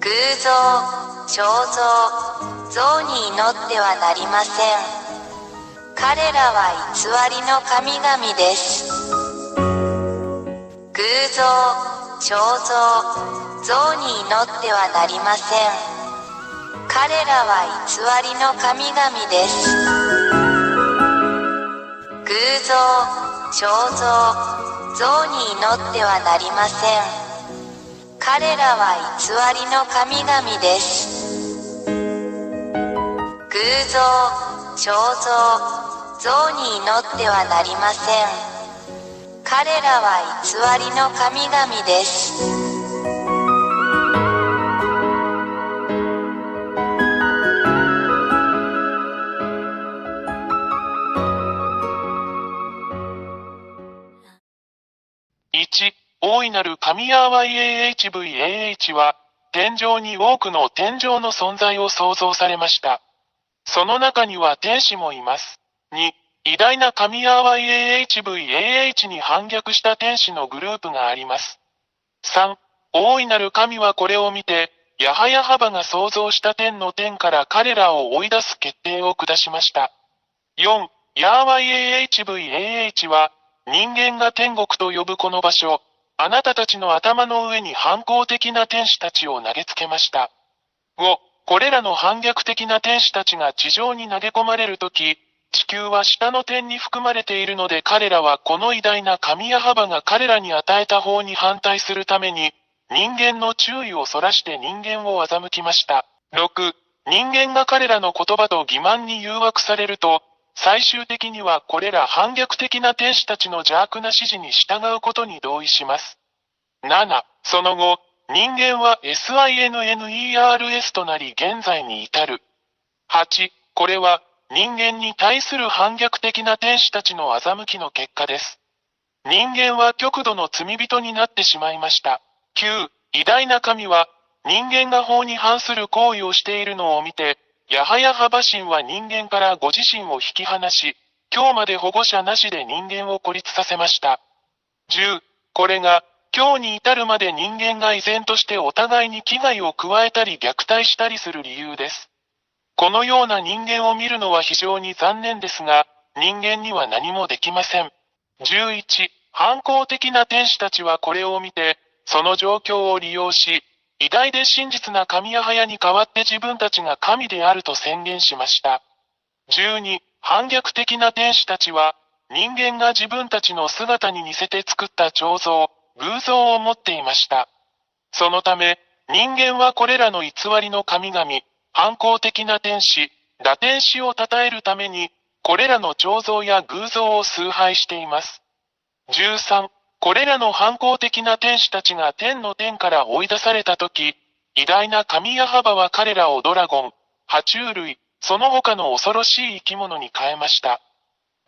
偶像、肖像、像に祈ってはなりません。彼らは偽りの神々です。偶像、肖像、像に祈ってはなりません。彼らは偽りの神々です。偶像、肖像、像に祈ってはなりません。彼らは偽りの神々です。偶像、肖像、像に祈ってはなりません。彼らは偽りの神々です。1、大いなる神ヤーワ YAHVAH は、天上に多くの天上の存在を創造されました。その中には天使もいます。2、偉大な神ヤーワ YAHVAH に反逆した天使のグループがあります。3、大いなる神はこれを見て、ヤハヤハバが創造した天の天から彼らを追い出す決定を下しました。4、ヤーワ YAHVAH は、人間が天国と呼ぶこの場所、あなたたちの頭の上に反抗的な天使たちを投げつけました。5、これらの反逆的な天使たちが地上に投げ込まれるとき、地球は下の天に含まれているので彼らはこの偉大な神ヤハバが彼らに与えた方に反対するために、人間の注意をそらして人間を欺きました。6、人間が彼らの言葉と欺瞞に誘惑されると、最終的にはこれら反逆的な天使たちの邪悪な指示に従うことに同意します。7、その後、人間は SINNERS となり現在に至る。8、これは人間に対する反逆的な天使たちの欺きの結果です。人間は極度の罪人になってしまいました。9、偉大な神は人間が法に反する行為をしているのを見て、ヤハヤハバ神は人間からご自身を引き離し、今日まで保護者なしで人間を孤立させました。10、これが、今日に至るまで人間が依然としてお互いに危害を加えたり虐待したりする理由です。このような人間を見るのは非常に残念ですが、人間には何もできません。11、反抗的な天使たちはこれを見て、その状況を利用し、偉大で真実な神ヤハヤに代わって自分たちが神であると宣言しました。12、反逆的な天使たちは、人間が自分たちの姿に似せて作った彫像、偶像を持っていました。そのため、人間はこれらの偽りの神々、反抗的な天使、堕天使を称えるために、これらの彫像や偶像を崇拝しています。13、これらの反抗的な天使たちが天の天から追い出されたとき、偉大な神ヤハバは彼らをドラゴン、爬虫類、その他の恐ろしい生き物に変えました。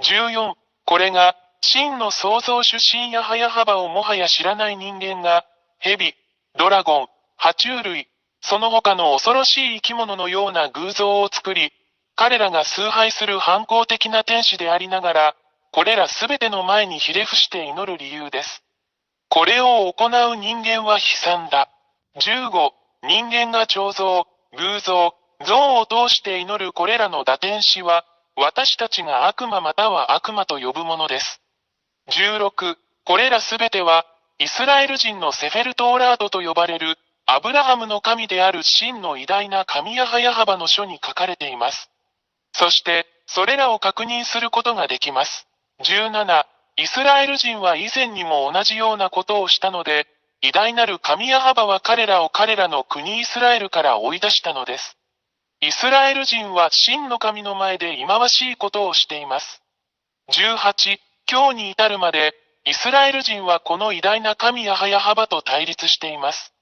14、これが、真の創造主神ヤハヤハバをもはや知らない人間が、蛇、ドラゴン、爬虫類、その他の恐ろしい生き物のような偶像を作り、彼らが崇拝する反抗的な天使でありながら、これらすべての前にひれ伏して祈る理由です。これを行う人間は悲惨だ。15、人間が彫像、偶像、像を通して祈るこれらの堕天使は、私たちが悪魔または悪魔と呼ぶものです。16、これらすべては、イスラエル人のセフェルトーラードと呼ばれる、アブラハムの神である真の偉大な神ヤハヤハバの書に書かれています。そして、それらを確認することができます。17、イスラエル人は以前にも同じようなことをしたので、偉大なる神ヤハバは彼らを彼らの国イスラエルから追い出したのです。イスラエル人は真の神の前で忌まわしいことをしています。18、今日に至るまで、イスラエル人はこの偉大な神ヤハヤハバと対立しています。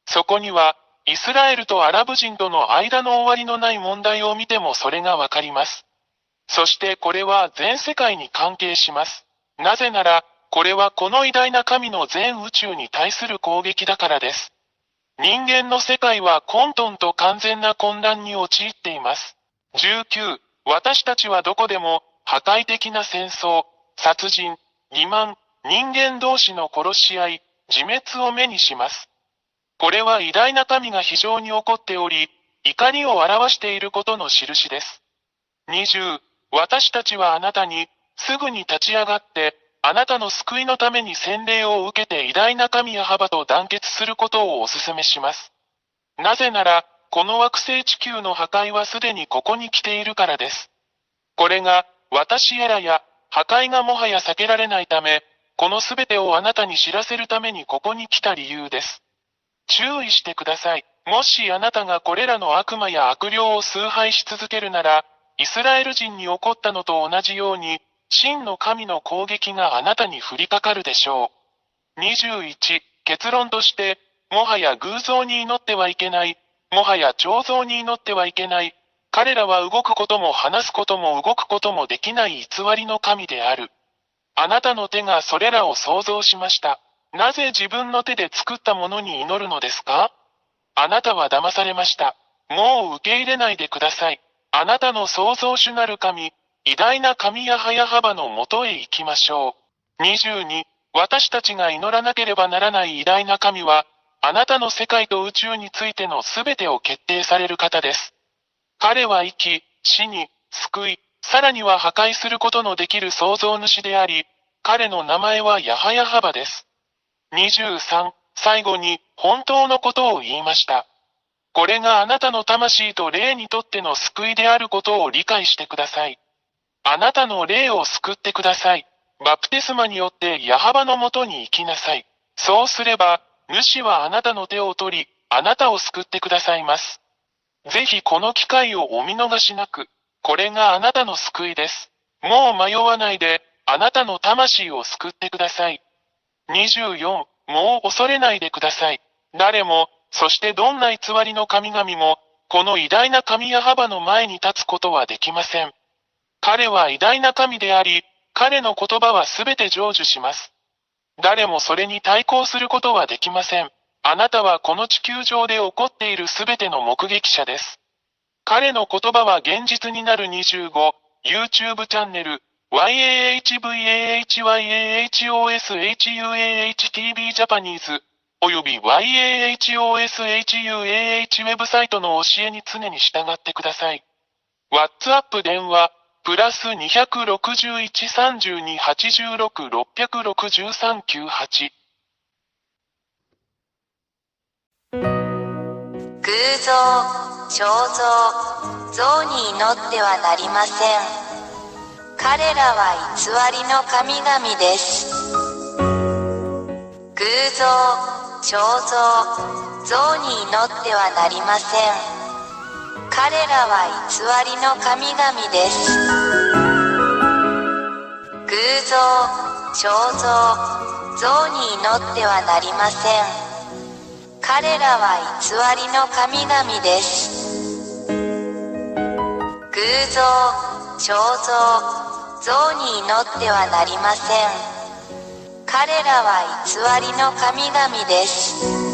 そこには、イスラエルとアラブ人との間の終わりのない問題を見てもそれがわかります。そしてこれは全世界に関係します。なぜなら、これはこの偉大な神の全宇宙に対する攻撃だからです。人間の世界は混沌と完全な混乱に陥っています。19、私たちはどこでも破壊的な戦争、殺人、欺瞞、人間同士の殺し合い、自滅を目にします。これは偉大な神が非常に怒っており、怒りを表していることの印です。20、私たちはあなたに、すぐに立ち上がって、あなたの救いのために洗礼を受けて偉大な神ヤハバと団結することをお勧めします。なぜなら、この惑星地球の破壊はすでにここに来ているからです。これが、私らや、破壊がもはや避けられないため、このすべてをあなたに知らせるためにここに来た理由です。注意してください。もしあなたがこれらの悪魔や悪霊を崇拝し続けるなら、イスラエル人に起こったのと同じように、真の神の攻撃があなたに降りかかるでしょう。21、結論として、もはや偶像に祈ってはいけない。もはや彫像に祈ってはいけない。彼らは動くことも話すことも動くこともできない偽りの神である。あなたの手がそれらを創造しました。なぜ自分の手で作ったものに祈るのですか？あなたは騙されました。もう受け入れないでください。あなたの創造主なる神、偉大な神ヤハヤハバのもとへ行きましょう。22、私たちが祈らなければならない偉大な神は、あなたの世界と宇宙についてのすべてを決定される方です。彼は生き、死に、救い、さらには破壊することのできる創造主であり、彼の名前はヤハヤハバです。23、最後に、本当のことを言いました。これがあなたの魂と霊にとっての救いであることを理解してください。あなたの霊を救ってください。バプテスマによってヤハバのもとに行きなさい。そうすれば、主はあなたの手を取り、あなたを救ってくださいます。ぜひこの機会をお見逃しなく。これがあなたの救いです。もう迷わないで、あなたの魂を救ってください。24、もう恐れないでください。誰も、そしてどんな偽りの神々も、この偉大な神ヤハバの前に立つことはできません。彼は偉大な神であり、彼の言葉はすべて成就します。誰もそれに対抗することはできません。あなたはこの地球上で起こっているすべての目撃者です。彼の言葉は現実になる25、YouTube チャンネル、YAHVAHYAHOSHUAHTV ジャパニーズ、および YAHOSHUAH ウェブサイトの教えに常に従ってください。WhatsApp 電話、プラス261-32-86-663-98。偶像、彫像、像に祈ってはなりません。彼らは偽りの神々です。偶像、彫像、像に祈ってはなりません。彼らは偽りの神々です。偶像、彫像、像に祈ってはなりません。彼らは偽りの神々です。偶像、彫像、像に祈ってはなりません。彼らは偽りの神々です。